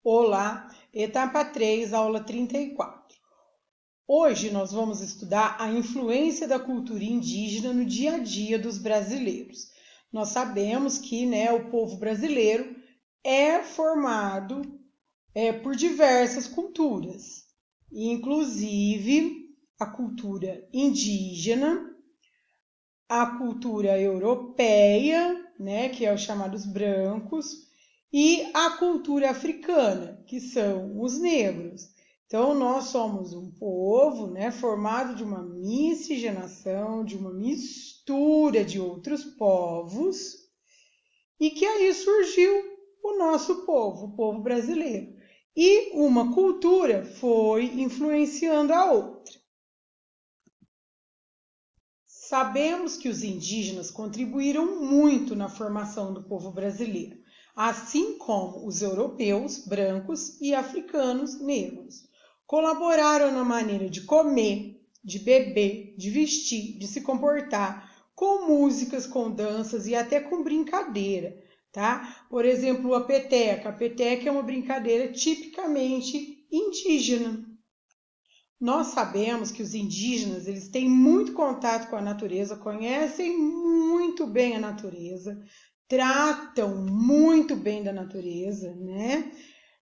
Olá, etapa 3, aula 34. Hoje nós vamos estudar a influência da cultura indígena no dia a dia dos brasileiros. Nós sabemos que o povo brasileiro é formado por diversas culturas, inclusive a cultura indígena, a cultura europeia, que é os chamados brancos, e a cultura africana, que são os negros. Então, nós somos um povo formado de uma miscigenação, de uma mistura de outros povos, e que aí surgiu o nosso povo, o povo brasileiro. E uma cultura foi influenciando a outra. Sabemos que os indígenas contribuíram muito na formação do povo brasileiro, assim como os europeus, brancos e africanos, negros. Colaboraram na maneira de comer, de beber, de vestir, de se comportar, com músicas, com danças e até com brincadeira, tá? Por exemplo, a peteca. A peteca é uma brincadeira tipicamente indígena. Nós sabemos que os indígenas eles têm muito contato com a natureza, conhecem muito bem a natureza, tratam muito bem da natureza,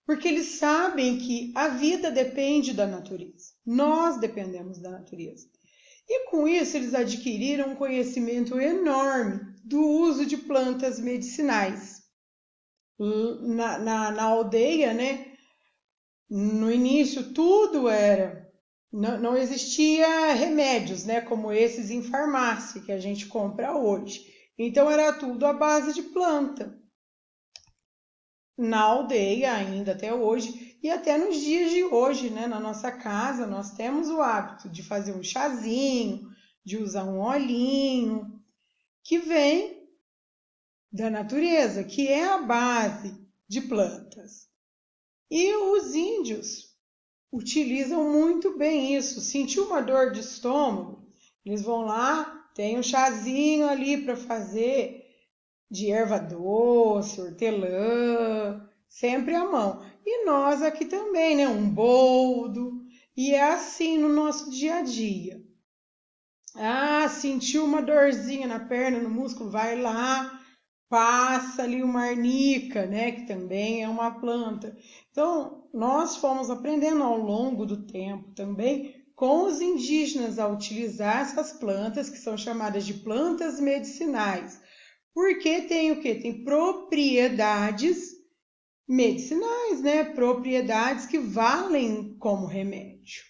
Porque eles sabem que a vida depende da natureza. Nós dependemos da natureza. E com isso eles adquiriram um conhecimento enorme do uso de plantas medicinais. Na aldeia, no início tudo era... Não existia remédios, como esses em farmácia que a gente compra hoje. Então era tudo à base de planta. Na aldeia ainda até hoje e até nos dias de hoje, na nossa casa nós temos o hábito de fazer um chazinho, de usar um olhinho, que vem da natureza, que é a base de plantas. E os índios utilizam muito bem isso. Sentiu uma dor de estômago, eles vão lá, tem um chazinho ali para fazer de erva doce, hortelã, sempre à mão. E nós aqui também, um boldo. E é assim no nosso dia a dia. Ah, sentiu uma dorzinha na perna, no músculo, vai lá, passa ali uma arnica, que também é uma planta. Então, nós fomos aprendendo ao longo do tempo também com os indígenas a utilizar essas plantas, que são chamadas de plantas medicinais. Porque tem o quê? Tem propriedades medicinais, Propriedades que valem como remédio.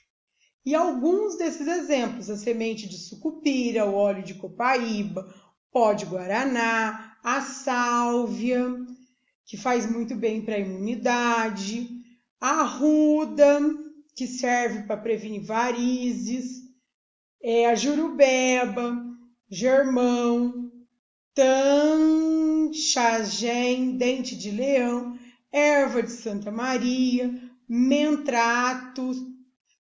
E alguns desses exemplos, a semente de sucupira, o óleo de copaíba, pó de guaraná, a sálvia, que faz muito bem para a imunidade, a arruda, que serve para prevenir varizes, a jurubeba, germão, tanchagem, dente de leão, erva de Santa Maria, mentrato,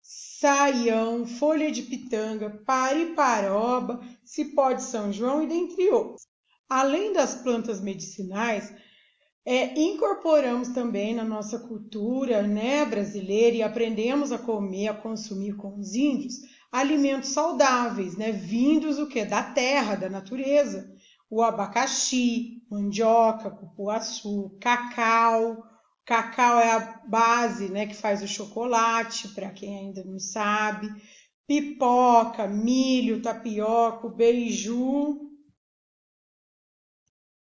saião, folha de pitanga, pariparoba, cipó de São João e dentre outros. Além das plantas medicinais, incorporamos também na nossa cultura brasileira e aprendemos a comer, a consumir com os índios, alimentos saudáveis, vindos da terra, da natureza. O abacaxi, mandioca, cupuaçu, cacau. Cacau é a base, que faz o chocolate, para quem ainda não sabe. Pipoca, milho, tapioca, beiju.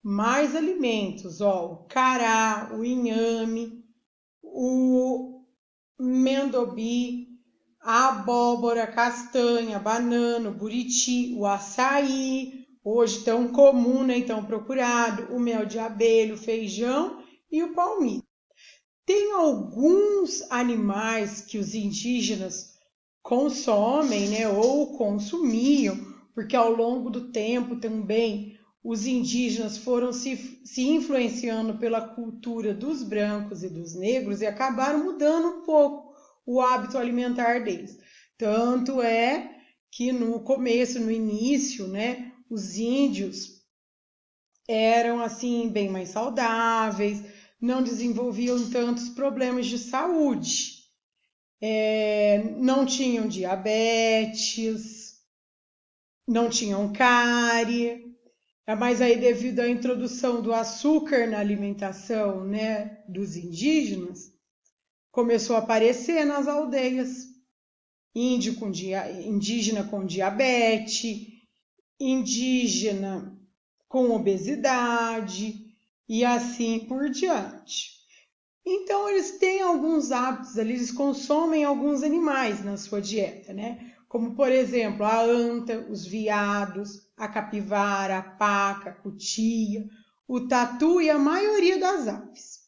Mais alimentos, o cará, o inhame, o mendobi, a abóbora, a castanha, a banana, o buriti, o açaí, hoje tão comum, tão procurado, o mel de abelha, o feijão e o palmito. Tem alguns animais que os indígenas consomem, ou consumiam, porque ao longo do tempo também os indígenas foram se influenciando pela cultura dos brancos e dos negros e acabaram mudando um pouco o hábito alimentar deles. Tanto é que no começo, no início, os índios eram assim bem mais saudáveis, não desenvolviam tantos problemas de saúde. Não tinham diabetes, não tinham cárie, mas aí devido à introdução do açúcar na alimentação, né, dos indígenas, começou a aparecer nas aldeias indígena com diabetes, indígena com obesidade e assim por diante. Então, eles têm alguns hábitos ali, eles consomem alguns animais na sua dieta, né? Como, por exemplo, a anta, os veados, a capivara, a paca, a cutia, o tatu e a maioria das aves.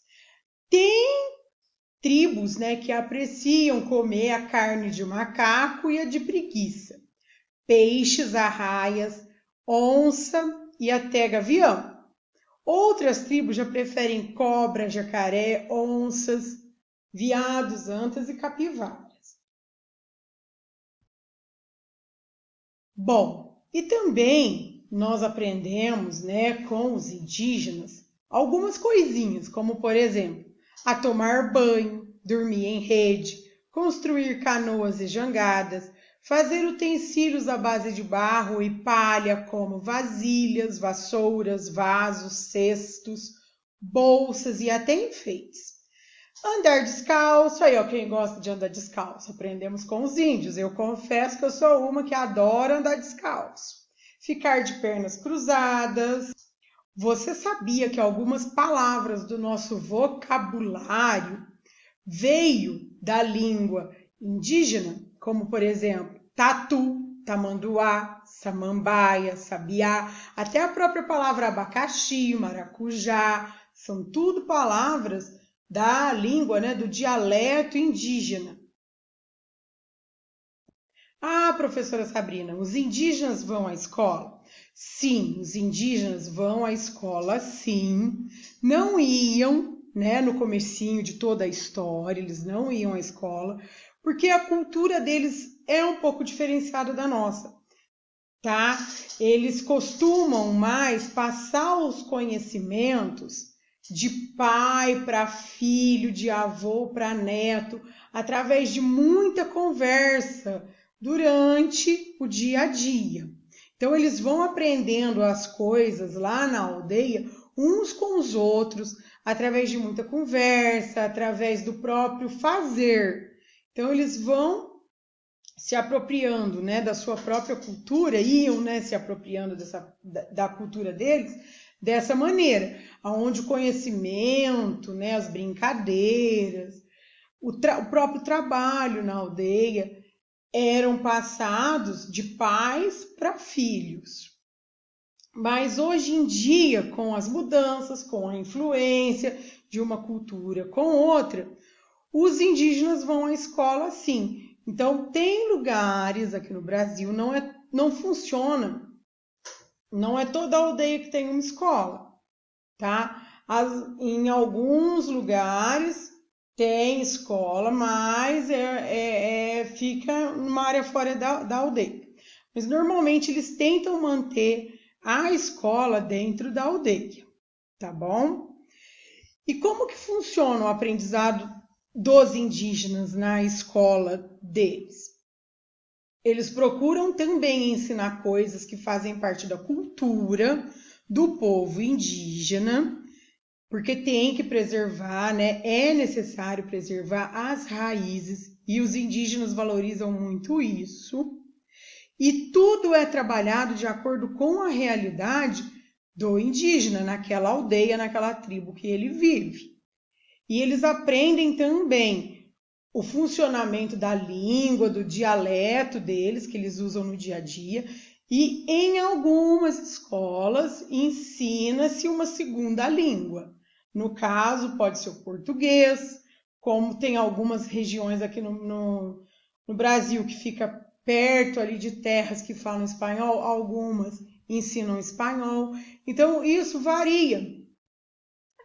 Tem tribos, né, que apreciam comer a carne de macaco e a de preguiça, peixes, arraias, onça e até gavião. Outras tribos já preferem cobra, jacaré, onças, veados, antas e capivaras. Bom, e também nós aprendemos, né, com os indígenas algumas coisinhas, como por exemplo, a tomar banho, dormir em rede, construir canoas e jangadas, fazer utensílios à base de barro e palha, como vasilhas, vassouras, vasos, cestos, bolsas e até enfeites. Andar descalço, aí ó, quem gosta de andar descalço, aprendemos com os índios. Eu confesso que eu sou uma que adora andar descalço. Ficar de pernas cruzadas. Você sabia que algumas palavras do nosso vocabulário veio da língua indígena, como por exemplo, tatu, tamanduá, samambaia, sabiá, até a própria palavra abacaxi, maracujá, são tudo palavras da língua, né, do dialeto indígena. Ah, professora Sabrina, os indígenas vão à escola? Sim, os indígenas vão à escola, sim. Não iam, né, no comecinho de toda a história, eles não iam à escola, porque a cultura deles é um pouco diferenciada da nossa, tá? Eles costumam mais passar os conhecimentos de pai para filho, de avô para neto, através de muita conversa durante o dia a dia. Então, eles vão aprendendo as coisas lá na aldeia, uns com os outros, através de muita conversa, através do próprio fazer. Então, eles vão se apropriando, né, da sua própria cultura, iam, né, se apropriando da cultura deles dessa maneira, onde o conhecimento, né, as brincadeiras, o próprio trabalho na aldeia eram passados de pais para filhos. Mas hoje em dia, com as mudanças, com a influência de uma cultura com outra, os indígenas vão à escola sim. Então, tem lugares aqui no Brasil, não funciona, não é toda aldeia que tem uma escola, tá? Em alguns lugares tem escola, mas fica numa área fora da aldeia. Mas normalmente eles tentam manter a escola dentro da aldeia, tá bom? E como que funciona o aprendizado dos indígenas na escola deles? Eles procuram também ensinar coisas que fazem parte da cultura do povo indígena, porque tem que preservar, né? É necessário preservar as raízes e os indígenas valorizam muito isso. E tudo é trabalhado de acordo com a realidade do indígena, naquela aldeia, naquela tribo que ele vive. E eles aprendem também o funcionamento da língua, do dialeto deles, que eles usam no dia a dia. E em algumas escolas ensina-se uma segunda língua. No caso, pode ser o português, como tem algumas regiões aqui no Brasil que fica perto ali de terras que falam espanhol, algumas ensinam espanhol. Então, isso varia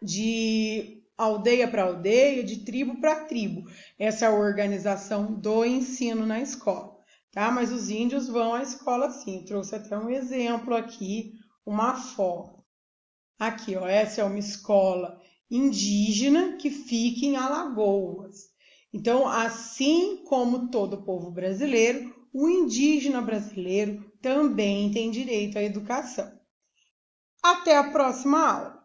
de aldeia para aldeia, de tribo para tribo, essa organização do ensino na escola, tá? Mas os índios vão à escola sim. Eu trouxe até um exemplo aqui, uma foto. Aqui, ó, essa é uma escola indígena que fica em Alagoas. Então, assim como todo povo brasileiro, o indígena brasileiro também tem direito à educação. Até a próxima aula!